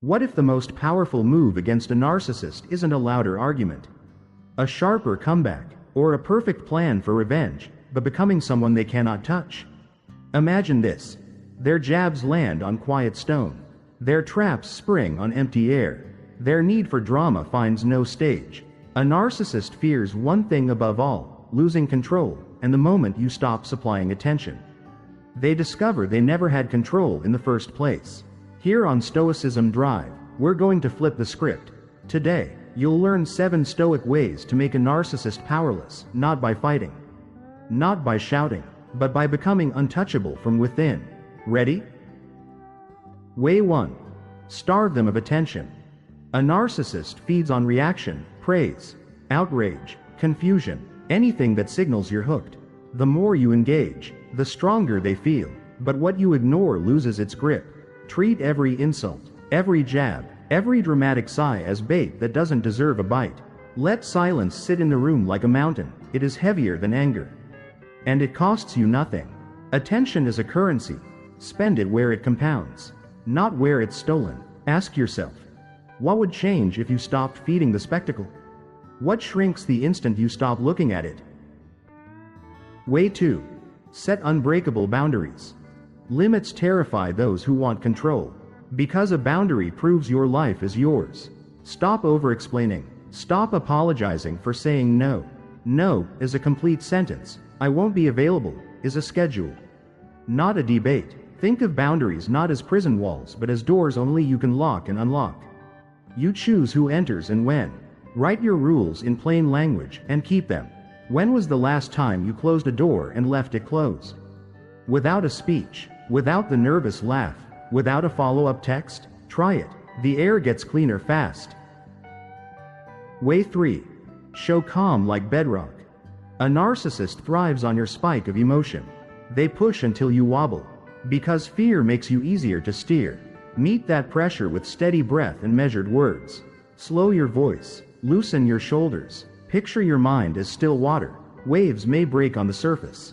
What if the most powerful move against a narcissist isn't a louder argument, a sharper comeback, or a perfect plan for revenge, but becoming someone they cannot touch? Imagine this. Their jabs land on quiet stone. Their traps spring on empty air. Their need for drama finds no stage. A narcissist fears one thing above all: losing control, and the moment you stop supplying attention, they discover they never had control in the first place. Here on Stoicism Drive, we're going to flip the script. Today, you'll learn 7 stoic ways to make a narcissist powerless, not by fighting, not by shouting, but by becoming untouchable from within. Ready? Way 1. Starve them of attention. A narcissist feeds on reaction, praise, outrage, confusion, anything that signals you're hooked. The more you engage, the stronger they feel, but what you ignore loses its grip. Treat every insult, every jab, every dramatic sigh as bait that doesn't deserve a bite. Let silence sit in the room like a mountain. It is heavier than anger, and it costs you nothing. Attention is a currency. Spend it where it compounds, not where it's stolen. Ask yourself, what would change if you stopped feeding the spectacle? What shrinks the instant you stop looking at it? Way 2. Set unbreakable boundaries. Limits terrify those who want control, because a boundary proves your life is yours. Stop over-explaining. Stop apologizing for saying no. No is a complete sentence. I won't be available is a schedule, not a debate. Think of boundaries not as prison walls but as doors only you can lock and unlock. You choose who enters and when. Write your rules in plain language and keep them. When was the last time you closed a door and left it closed? Without a speech, without the nervous laugh, without a follow-up text? Try it. The air gets cleaner fast. Way 3. Show calm like bedrock. A narcissist thrives on your spike of emotion. They push until you wobble, because fear makes you easier to steer. Meet that pressure with steady breath and measured words. Slow your voice, loosen your shoulders, picture your mind as still water. Waves may break on the surface,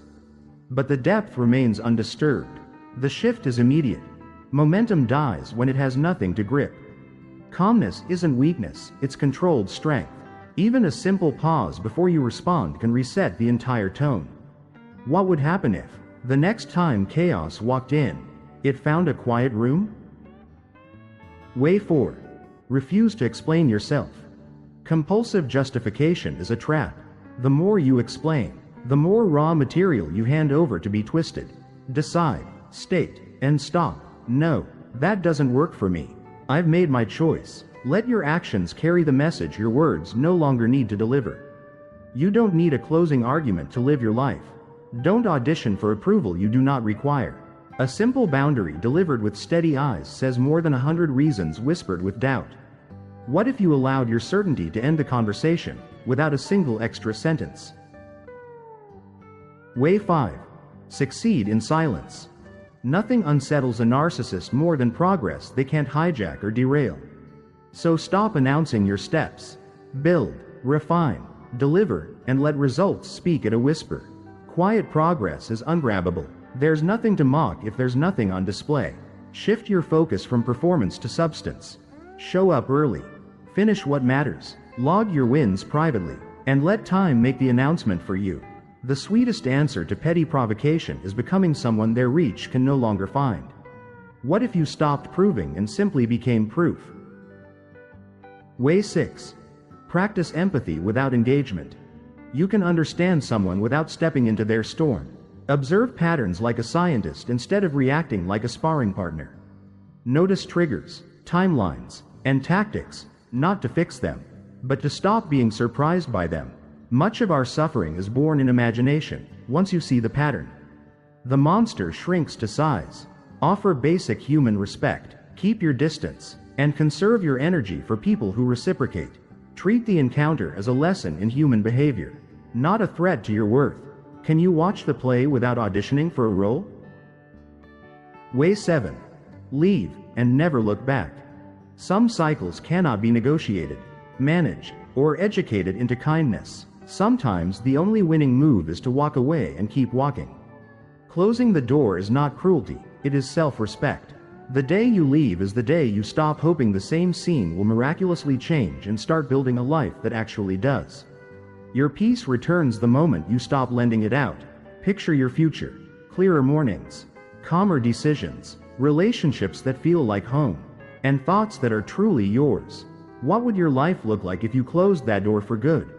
but the depth remains undisturbed. The shift is immediate. Momentum dies when it has nothing to grip. Calmness isn't weakness, it's controlled strength. Even a simple pause before you respond can reset the entire tone. What would happen if, the next time chaos walked in, it found a quiet room? Way 4. Refuse to explain yourself. Compulsive justification is a trap. The more you explain, the more raw material you hand over to be twisted. Decide, state, and stop. No, that doesn't work for me. I've made my choice. Let your actions carry the message your words no longer need to deliver. You don't need a closing argument to live your life. Don't audition for approval you do not require. A simple boundary delivered with steady eyes says more than 100 reasons whispered with doubt. What if you allowed your certainty to end the conversation, without a single extra sentence? Way 5. Succeed in silence. Nothing unsettles a narcissist more than progress they can't hijack or derail. So stop announcing your steps. Build, refine, deliver, and let results speak at a whisper. Quiet progress is ungrabbable. There's nothing to mock if there's nothing on display. Shift your focus from performance to substance. Show up early. Finish what matters. Log your wins privately, and let time make the announcement for you. The sweetest answer to petty provocation is becoming someone their reach can no longer find. What if you stopped proving and simply became proof? Way 6. Practice empathy without engagement. You can understand someone without stepping into their storm. Observe patterns like a scientist instead of reacting like a sparring partner. Notice triggers, timelines, and tactics, not to fix them, but to stop being surprised by them. Much of our suffering is born in imagination. Once you see the pattern, the monster shrinks to size. Offer basic human respect, keep your distance, and conserve your energy for people who reciprocate. Treat the encounter as a lesson in human behavior, not a threat to your worth. Can you watch the play without auditioning for a role? Way 7. Leave and never look back. Some cycles cannot be negotiated, managed, or educated into kindness. Sometimes the only winning move is to walk away and keep walking. Closing the door is not cruelty, it is self-respect. The day you leave is the day you stop hoping the same scene will miraculously change and start building a life that actually does. Your peace returns the moment you stop lending it out. Picture your future: clearer mornings, calmer decisions, relationships that feel like home, and thoughts that are truly yours. What would your life look like if you closed that door for good?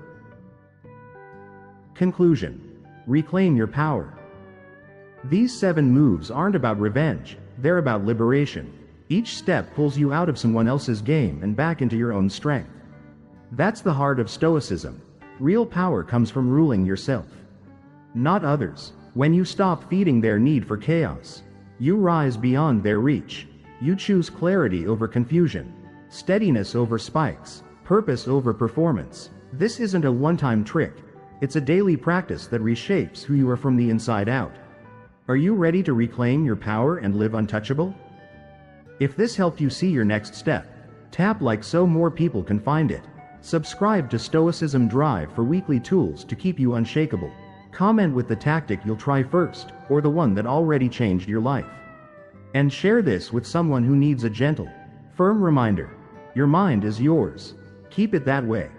Conclusion: reclaim your power. These 7 moves aren't about revenge, they're about liberation. Each step pulls you out of someone else's game and back into your own strength. That's the heart of Stoicism. Real power comes from ruling yourself, not others. When you stop feeding their need for chaos, you rise beyond their reach. You choose clarity over confusion, steadiness over spikes, purpose over performance. This isn't a one-time trick. It's a daily practice that reshapes who you are from the inside out. Are you ready to reclaim your power and live untouchable? If this helped you see your next step, tap like so more people can find it. Subscribe to Stoicism Drive for weekly tools to keep you unshakable. Comment with the tactic you'll try first, or the one that already changed your life. And share this with someone who needs a gentle, firm reminder: your mind is yours. Keep it that way.